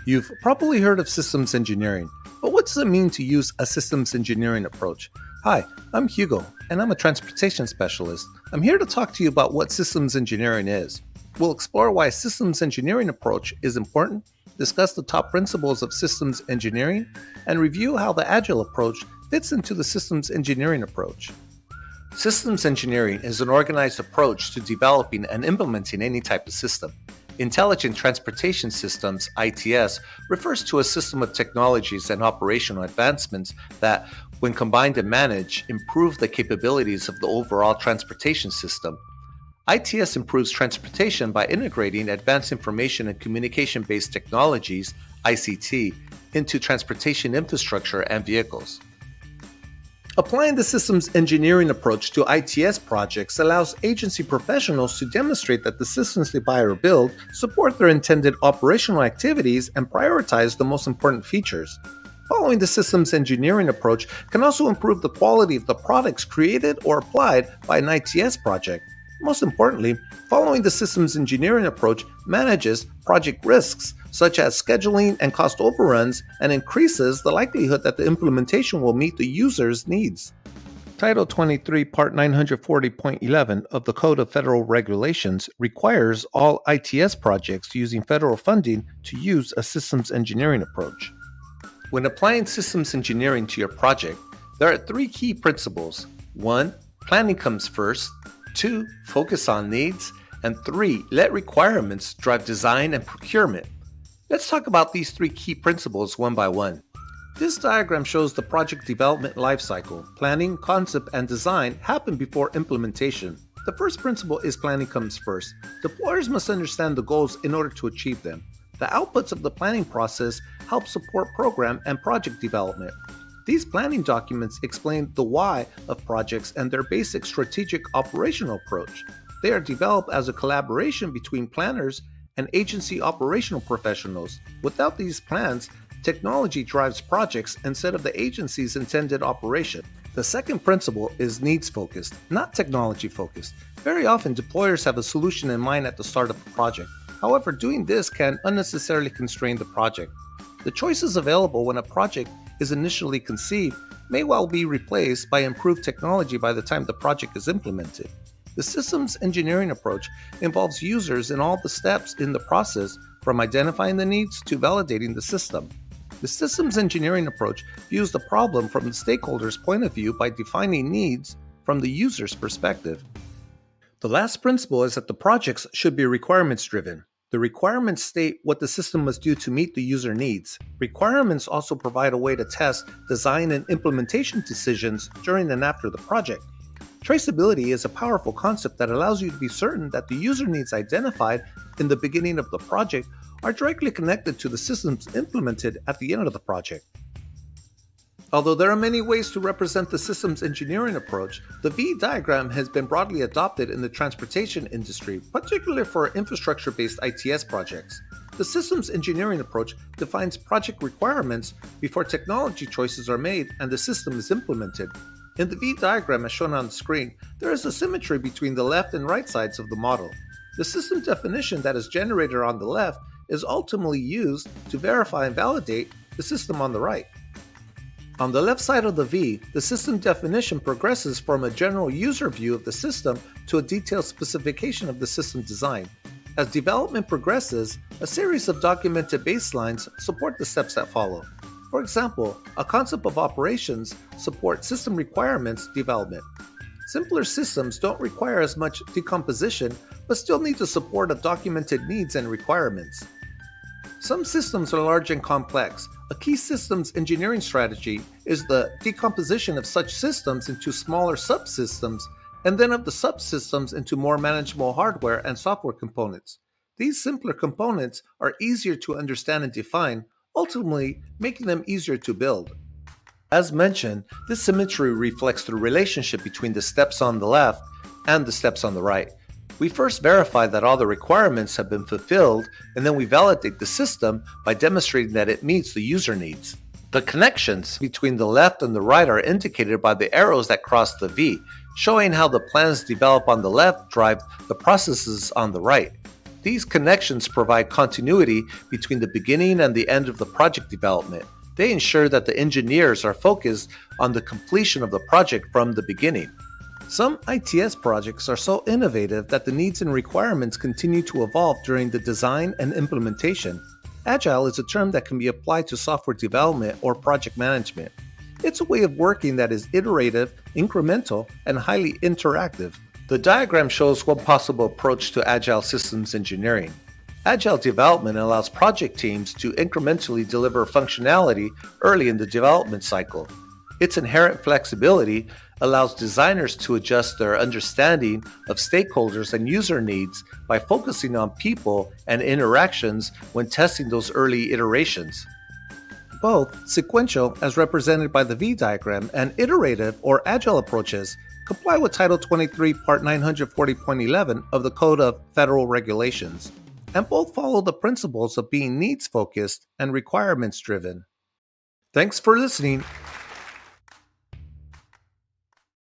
You've probably heard of systems engineering, but what does it mean to use a systems engineering approach? Hi, I'm Hugo, and I'm a transportation specialist. I'm here to talk to you about what systems engineering is. We'll explore why a systems engineering approach is important, discuss the top principles of systems engineering, and review how the Agile approach fits into the systems engineering approach. Systems engineering is an organized approach to developing and implementing any type of system. Intelligent Transportation Systems, ITS, refers to a system of technologies and operational advancements that, when combined and managed, improve the capabilities of the overall transportation system. ITS improves transportation by integrating advanced information and communication-based technologies, ICT, into transportation infrastructure and vehicles. Applying the systems engineering approach to ITS projects allows agency professionals to demonstrate that the systems they buy or build support their intended operational activities and prioritize the most important features. Following the systems engineering approach can also improve the quality of the products created or applied by an ITS project. Most importantly, following the systems engineering approach manages project risks, such as scheduling and cost overruns, and increases the likelihood that the implementation will meet the user's needs. Title 23, Part 940.11 of the Code of Federal Regulations requires all ITS projects using federal funding to use a systems engineering approach. When applying systems engineering to your project, there are three key principles. 1. Planning comes first. 2. Focus on needs. And 3. Let requirements drive design and procurement. Let's talk about these three key principles one by one. This diagram shows the project development lifecycle. Planning, concept, and design happen before implementation. The first principle is planning comes first. Deployers must understand the goals in order to achieve them. The outputs of the planning process help support program and project development. These planning documents explain the why of projects and their basic strategic operational approach. They are developed as a collaboration between planners and agency operational professionals. Without these plans, technology drives projects instead of the agency's intended operation. The second principle is needs-focused, not technology-focused. Very often, deployers have a solution in mind at the start of a project. However, doing this can unnecessarily constrain the project. The choices available when a project is initially conceived may well be replaced by improved technology by the time the project is implemented. The systems engineering approach involves users in all the steps in the process, from identifying the needs to validating the system. The systems engineering approach views the problem from the stakeholder's point of view by defining needs from the user's perspective. The last principle is that the projects should be requirements driven. The requirements state what the system must do to meet the user needs. Requirements also provide a way to test design and implementation decisions during and after the project. Traceability is a powerful concept that allows you to be certain that the user needs identified in the beginning of the project are directly connected to the systems implemented at the end of the project. Although there are many ways to represent the systems engineering approach, the V diagram has been broadly adopted in the transportation industry, particularly for infrastructure-based ITS projects. The systems engineering approach defines project requirements before technology choices are made and the system is implemented. In the V diagram as shown on the screen, there is a symmetry between the left and right sides of the model. The system definition that is generated on the left is ultimately used to verify and validate the system on the right. On the left side of the V, the system definition progresses from a general user view of the system to a detailed specification of the system design. As development progresses, a series of documented baselines support the steps that follow. For example, a concept of operations supports system requirements development. Simpler systems don't require as much decomposition, but still need to support a documented needs and requirements. Some systems are large and complex. A key systems engineering strategy is the decomposition of such systems into smaller subsystems, and then of the subsystems into more manageable hardware and software components. These simpler components are easier to understand and define, ultimately making them easier to build. As mentioned, this symmetry reflects the relationship between the steps on the left and the steps on the right. We first verify that all the requirements have been fulfilled, and then we validate the system by demonstrating that it meets the user needs. The connections between the left and the right are indicated by the arrows that cross the V, showing how the plans developed on the left drive the processes on the right. These connections provide continuity between the beginning and the end of the project development. They ensure that the engineers are focused on the completion of the project from the beginning. Some ITS projects are so innovative that the needs and requirements continue to evolve during the design and implementation. Agile is a term that can be applied to software development or project management. It's a way of working that is iterative, incremental, and highly interactive. The diagram shows one possible approach to Agile systems engineering. Agile development allows project teams to incrementally deliver functionality early in the development cycle. Its inherent flexibility allows designers to adjust their understanding of stakeholders and user needs by focusing on people and interactions when testing those early iterations. Both sequential, as represented by the V diagram, and iterative or agile approaches comply with Title 23, Part 940.11 of the Code of Federal Regulations, and both follow the principles of being needs-focused and requirements-driven. Thanks for listening.